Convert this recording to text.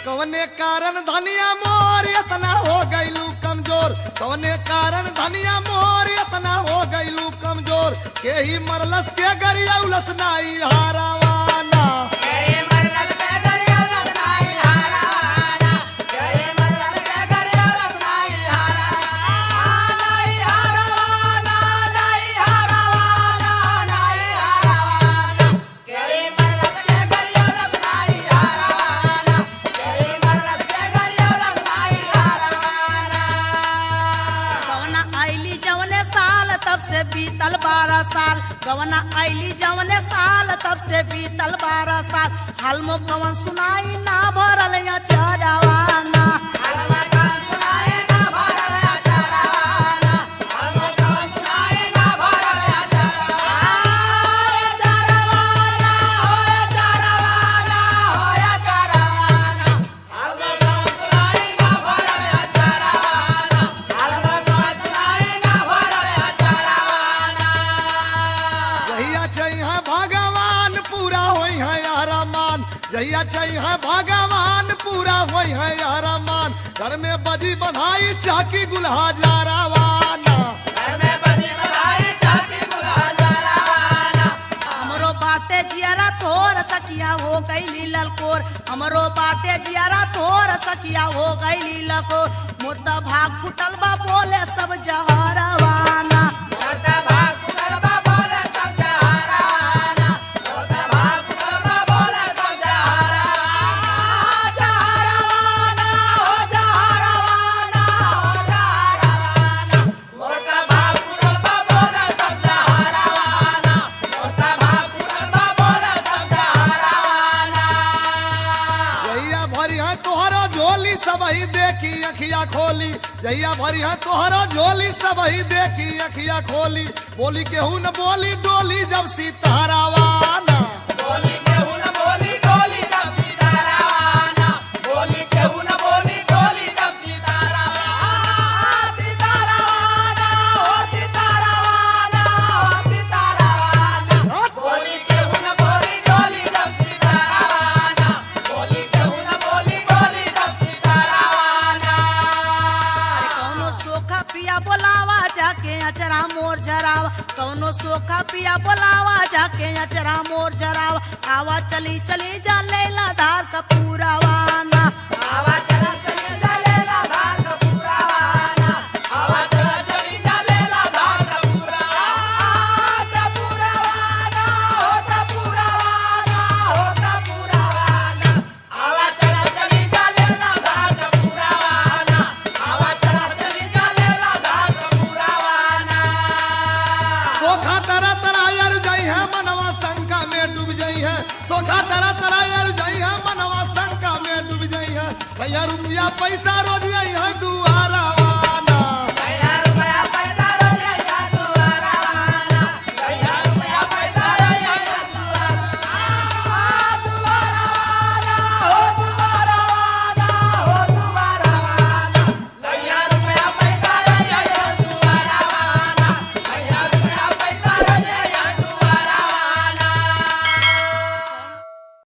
कवने कारण धनिया मोर इतना हो गईलू कमजोर, कवने कारण धनिया मोर इतना हो गईलू कमजोर, के ही मरलस के गरियौलस नाई हारावाना। बीतल 12 साल गवना आईली जवने साल तब से बीतल 12 साल हाल मो कवन सुनाई ना भरल या चरावाना। जहिया चाहिए भगवान पूरा होई है अरमान, घर में बजी बधाई चाकी गुल्हा जारावाना। हमरो बाटे जियारा तोर सखिया हो गई ललकोर, हमरो बाटे जियारा तोर सखिया हो गई ललकोर, मोटा भाग फुटल बा बोले सब जहरवाना। सबही देखी अखिया खोली, जहिया भरी है तोहरो झोली सबही देखी अखिया खोली, बोली केहू न बोली डोली जब सीतारावाना। बोली केहू न बोली डोली जब सीतारावाना, बोली केहू न बोली डोली जब सीतारावाना। सीतारावाना हो सीतारावाना हो सीतारावाना, बोली केहू न बोली डोली जब सीतारावाना, बोली केहू न बोली डोली जब पिया बोलावा जाके अचरा मोर झरावा, कौनो सोखा पिया बोलावा जाके अचरा मोर झरावा, आवा चली चली जा लैला धार का पूरावाना। आवा चला चली जा लैला धार का पूरावाना, आवा चला चली जा लैला धार का पूरावाना। पूरावाना होता पूरावाना होता पूरावाना, आवा चला चली जा लैला धार का पूरावाना, आवा चला चली जा लैला धार का पूरावाना। सोखा तरह तरह यार जाई है मनवा शंका में डूब जाई है, सोखा तरह तरह यार जाई है मनवा शंका में डूब जाई है, कहिया रुपया पैसा रोज आई है दुआरा